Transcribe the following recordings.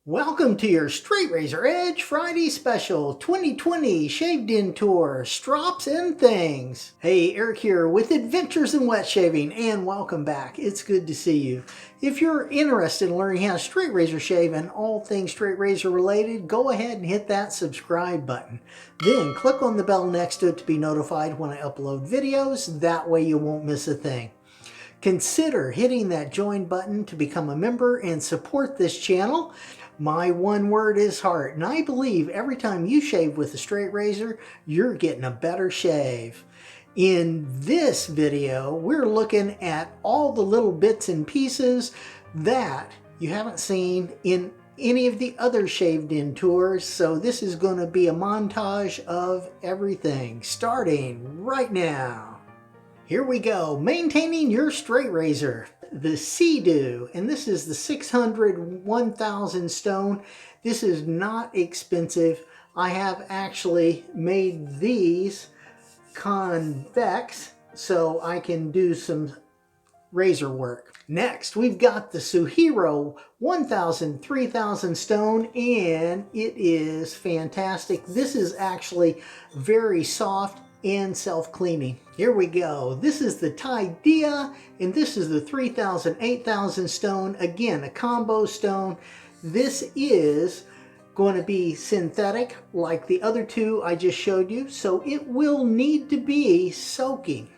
Welcome to your Straight Razor Edge Friday Special 2020 Shaved In Tour Strops-n-Things. Hey, Eric here with Adventures in Wet Shaving, and welcome back. It's good to see you. If you're interested in learning how to straight razor shave and all things straight razor related, go ahead and hit that subscribe button. Then click on the bell next to it to be notified when I upload videos. That way you won't miss a thing. Consider hitting that join button to become a member and support this channel. My one word is heart, and I believe every time you shave with a straight razor, you're getting a better shave. In this video, we're looking at all the little bits and pieces that you haven't seen in any of the other shaved in tours, so this is going to be a montage of everything, starting right now. Here we go, maintaining your straight razor. The Sea-Doo, and this is the 600 1000 stone. This is not expensive. I have actually made these convex so I can do some razor work. Next, we've got the Suhiro 1000 3000 stone, and it is fantastic. This is actually very soft and self-cleaning. Here we go. This is the Dia, and this is the 3000 8000 stone. Again, a combo stone. This is going to be synthetic like the other two I just showed you, so it will need to be soaking.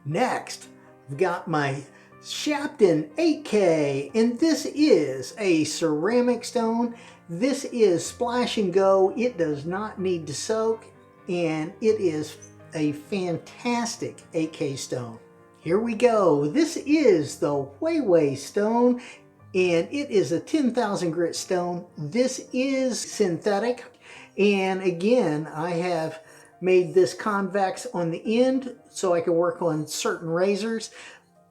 Next, I've got my Shavette 8K, and this is a ceramic stone. This is splash and go. It does not need to soak, and it is a fantastic 8K stone. Here we go. This is the Huawei stone, and it is a 10,000 grit stone. This is synthetic, and again, I have made this convex on the end so I can work on certain razors.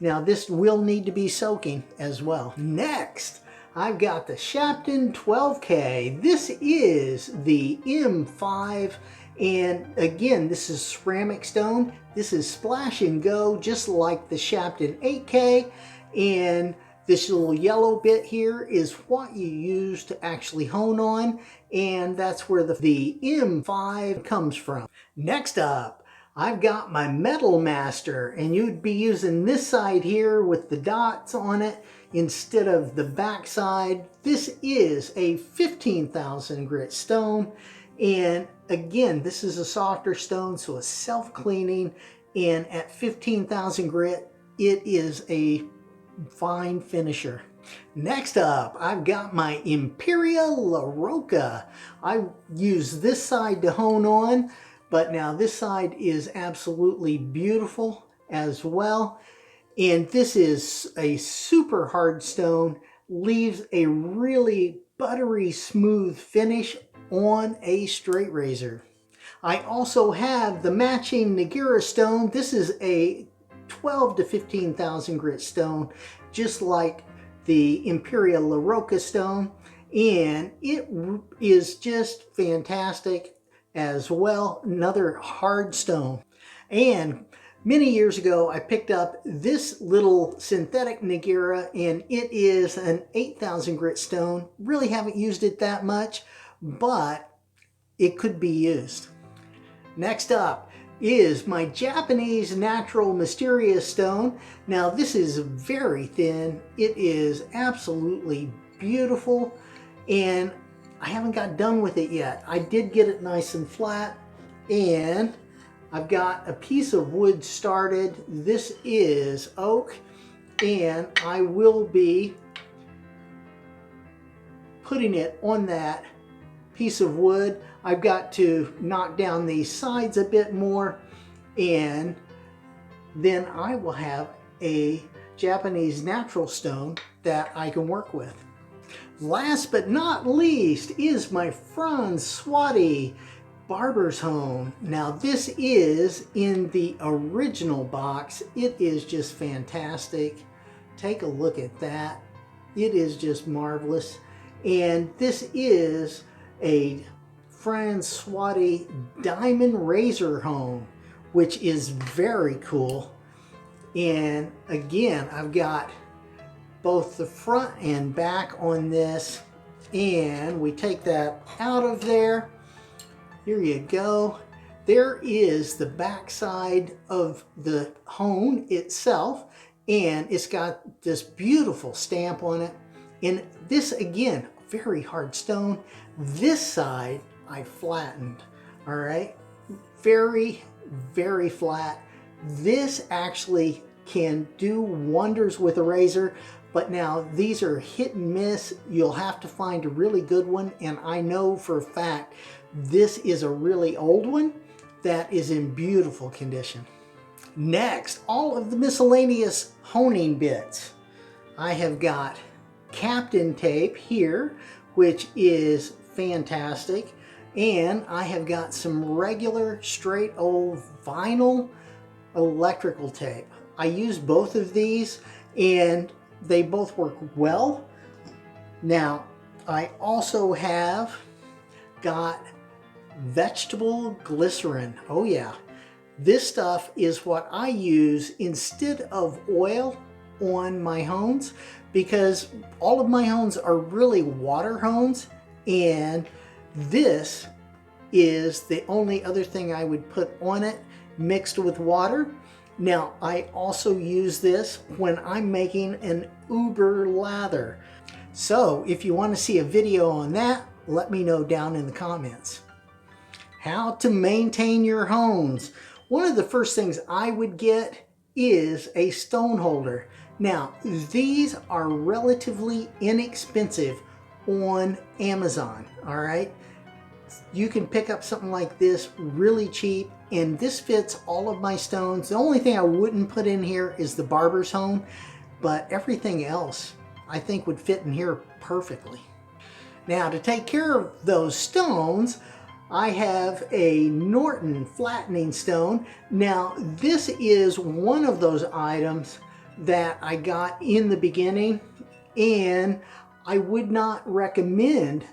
Now this will need to be soaking as well. Next, I've got the Shavette 12K. This is the M5, and again, this is ceramic stone. This is splash and go, just like the Shavette 8K. And this little yellow bit here is what you use to actually hone on, and that's where the M5 comes from. Next up, I've got my Metal Master, and you'd be using this side here with the dots on it instead of the back side. This is a 15,000 grit stone, and again, this is a softer stone, so it's self-cleaning, and at 15,000 grit, it is a fine finisher. Next up, I've got my Imperial La Roca. I use this side to hone on, but now this side is absolutely beautiful as well. And this is a super hard stone, leaves a really buttery smooth finish on a straight razor. I also have the matching Nagara stone. This is a 12 to 15,000 grit stone, just like the Imperial La Roca stone, and it is just fantastic as well. Another hard stone. And many years ago, I picked up this little synthetic Nagara, and it is an 8,000 grit stone. Really haven't used it that much, but it could be used. Next up is my Japanese Natural Mysterious stone. Now this is very thin. It is absolutely beautiful, and I haven't got done with it yet. I did get it nice and flat, and I've got a piece of wood started. This is oak, and I will be putting it on that piece of wood. I've got to knock down these sides a bit more, and then I will have a Japanese natural stone that I can work with. Last but not least is my Franz Swati Barber's Hone. Now this is in the original box. It is just fantastic. Take a look at that. It is just marvelous. And this is a Franz Swati Diamond Razor Hone, which is very cool. And again, I've got both the front and back on this, and we take that out of there. Here you go. There is the back side of the hone itself, and it's got this beautiful stamp on it. And this, again, very hard stone. This side I flattened, all right? Very, very flat. This actually can do wonders with a razor, but now these are hit and miss. You'll have to find a really good one, and I know for a fact this is a really old one that is in beautiful condition. Next, all of the miscellaneous honing bits. I have got Captain tape here, which is fantastic, and I have got some regular straight old vinyl electrical tape. I use both of these and they both work well. Now, I also have got vegetable glycerin. Oh yeah, this stuff is what I use instead of oil on my hones, because all of my hones are really water hones, and this is the only other thing I would put on it mixed with water. Now, I also use this when I'm making an uber lather. So if you want to see a video on that, let me know down in the comments. How to maintain your hones. One of the first things I would get is a stone holder. Now, these are relatively inexpensive on Amazon, all right? You can pick up something like this really cheap, and this fits all of my stones. The only thing I wouldn't put in here is the barber's hone, but everything else I think would fit in here perfectly. Now, to take care of those stones, I have a Norton flattening stone. Now, this is one of those items that I got in the beginning, and I would not recommend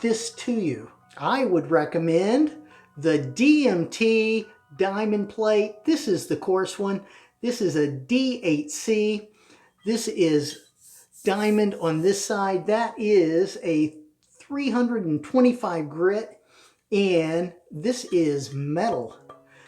this to you. I would recommend the DMT diamond plate. This is the coarse one. This is a D8C. This is diamond on this side. That is a 325 grit, and this is metal.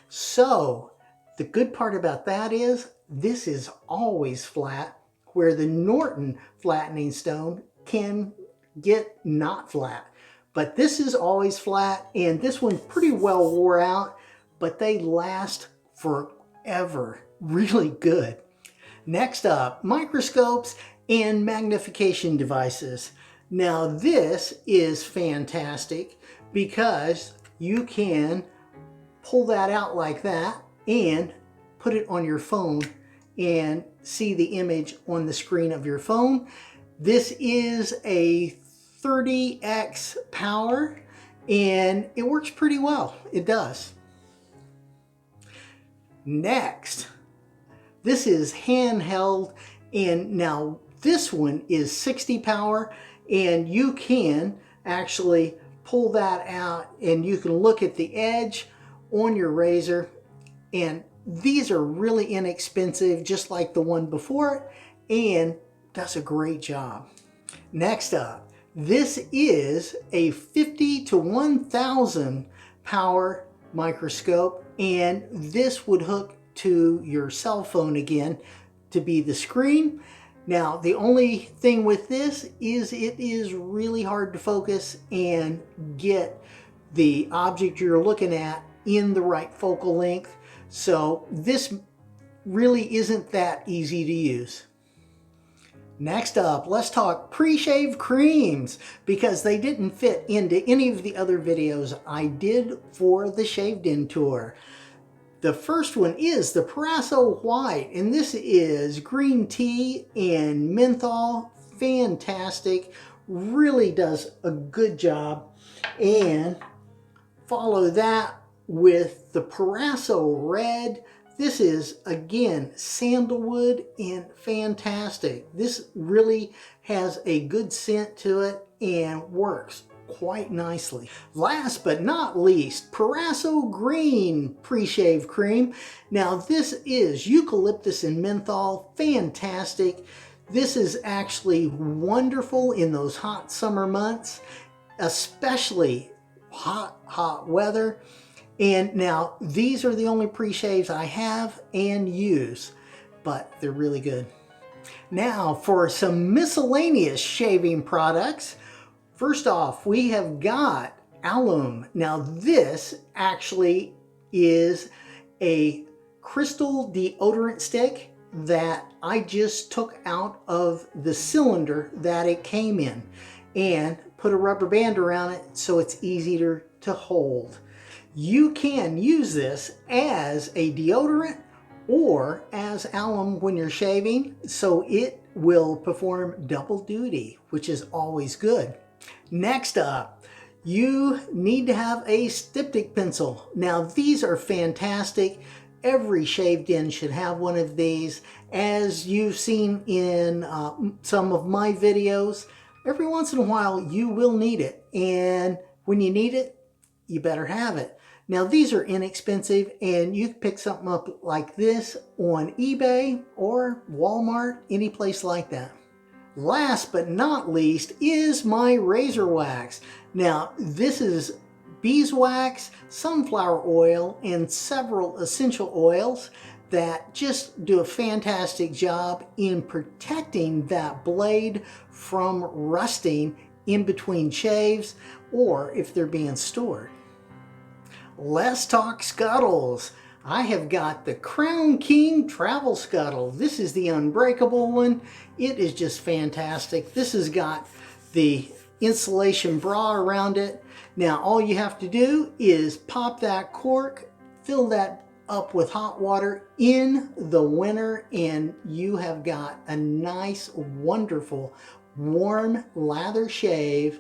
So the good part about that is this is always flat, where the Norton flattening stone can get not flat. But this is always flat, and this one's pretty well wore out, but they last forever. Really good. Next up, microscopes and magnification devices. Now this is fantastic because you can pull that out like that and put it on your phone and see the image on the screen of your phone. This is a 30x power, and it works pretty well. It does. Next, this is handheld, and now this one is 60 power, and you can actually pull that out and you can look at the edge on your razor, and these are really inexpensive, just like the one before it, and does a great job. Next up, this is a 50 to 1000 power microscope, and this would hook to your cell phone again to be the screen. Now, the only thing with this is it is really hard to focus and get the object you're looking at in the right focal length. So this really isn't that easy to use. Next up, let's talk pre-shave creams, because they didn't fit into any of the other videos I did for the Shaved In tour. The first one is the Proraso White, and this is green tea and menthol. Fantastic, really does a good job. And follow that with the Proraso Red. This is, again, sandalwood and fantastic. This really has a good scent to it and works quite nicely. Last but not least, Proraso Green Pre-Shave Cream. Now this is eucalyptus and menthol. Fantastic. This is actually wonderful in those hot summer months, especially hot weather. And now these are the only pre-shaves I have and use, but they're really good. Now for some miscellaneous shaving products. First off, we have got alum. Now this actually is a crystal deodorant stick that I just took out of the cylinder that it came in and put a rubber band around it so it's easier to hold. You can use this as a deodorant or as alum when you're shaving, so it will perform double duty, which is always good. Next up, you need to have a styptic pencil. Now these are fantastic. Every shaved in should have one of these. As you've seen in some of my videos, every once in a while you will need it. And when you need it, you better have it. Now these are inexpensive and you can pick something up like this on eBay or Walmart, any place like that. Last but not least is my razor wax. Now this is beeswax, sunflower oil, and several essential oils that just do a fantastic job in protecting that blade from rusting in between shaves or if they're being stored. Let's talk scuttles. I have got the Crown King Travel Scuttle. This is the unbreakable one. It is just fantastic. This has got the insulation bra around it. Now all you have to do is pop that cork, fill that up with hot water in the winter, and you have got a nice, wonderful, warm lather shave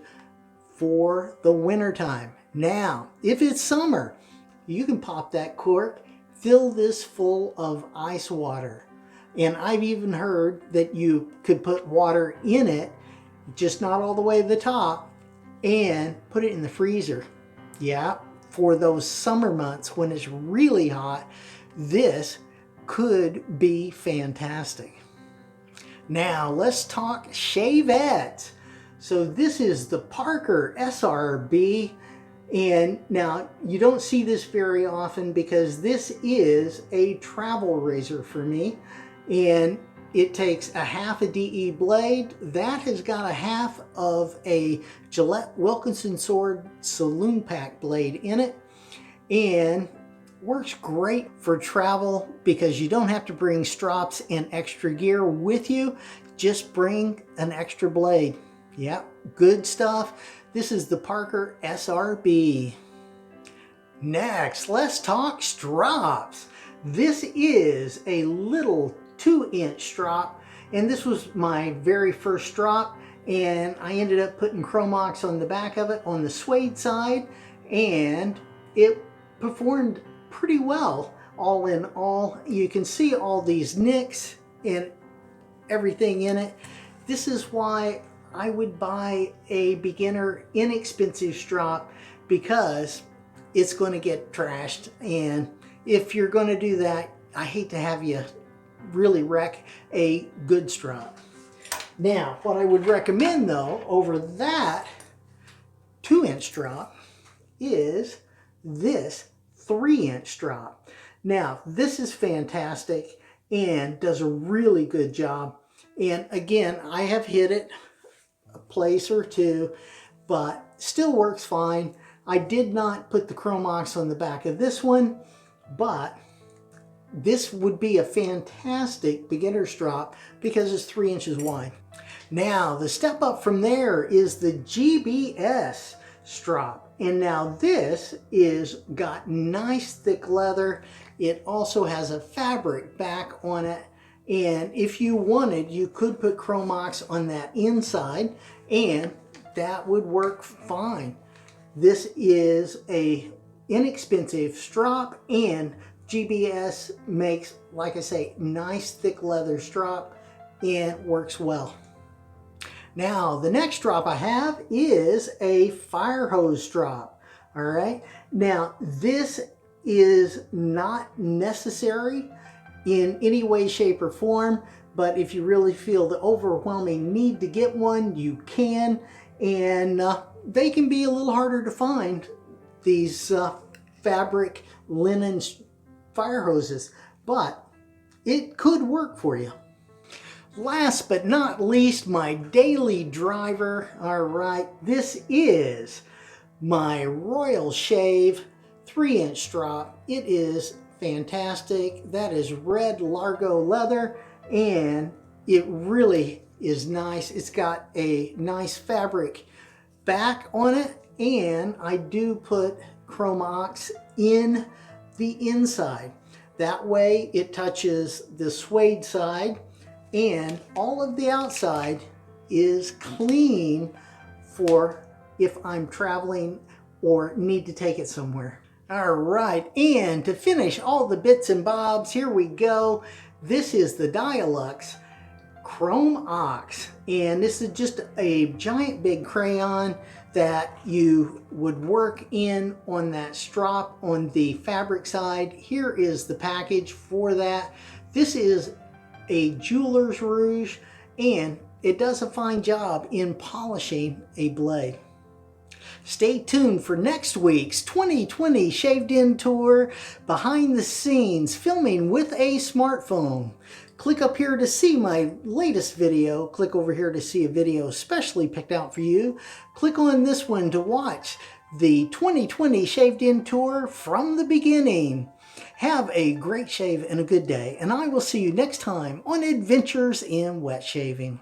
for the winter time. Now, if it's summer, you can pop that cork, fill this full of ice water. And I've even heard that you could put water in it, just not all the way to the top, and put it in the freezer. Yeah, for those summer months when it's really hot, this could be fantastic. Now, let's talk Shavette. So this is the Parker SRB. And now you don't see this very often because this is a travel razor for me, and it takes a half a DE blade that has got a half of a Gillette Wilkinson Sword Saloon Pack blade in it, and works great for travel because you don't have to bring strops and extra gear with you. Just bring an extra blade. Yeah, good stuff. This is the Parker SRB. Next, let's talk strops. This is a little 2-inch strop, and this was my very first strop, and I ended up putting Chrom Ox on the back of it on the suede side, and it performed pretty well. All in all, you can see all these nicks and everything in it. This is why I would buy a beginner inexpensive strop, because it's going to get trashed, and if you're going to do that, I hate to have you really wreck a good strop. Now, what I would recommend though over that 2-inch strop is this 3-inch strop. Now, this is fantastic and does a really good job. And again, I have hit it a place or two, but still works fine. I did not put the Chrom Ox on the back of this one, but this would be a fantastic beginner strop because it's 3 inches wide. Now, the step up from there is the GBS strop. And now this is got nice thick leather. It also has a fabric back on it. And if you wanted, you could put Chrom Ox on that inside and that would work fine. This is a inexpensive strop, and GBS makes, like I say, nice thick leather strop and works well. Now, the next strop I have is a fire hose strop. All right. Now, this is not necessary in any way, shape, or form, but if you really feel the overwhelming need to get one, you can. And they can be a little harder to find, these fabric linen fire hoses, but it could work for you. Last but not least, my daily driver. All right, this is my Royal Shave 3-inch strop. It is fantastic. That is red Largo leather, and it really is nice. It's got a nice fabric back on it, and I do put Chrom Ox in the inside. That way it touches the suede side, and all of the outside is clean for if I'm traveling or need to take it somewhere. All right, and to finish all the bits and bobs, here we go. This is the Dialux Chrom Ox, and this is just a giant big crayon that you would work in on that strop on the fabric side. Here is the package for that. This is a jeweler's rouge, and it does a fine job in polishing a blade. Stay tuned for next week's 2020 Shaved In Tour, behind the scenes, filming with a smartphone. Click up here to see my latest video. Click over here to see a video specially picked out for you. Click on this one to watch the 2020 Shaved In Tour from the beginning. Have a great shave and a good day, and I will see you next time on Adventures in Wet Shaving.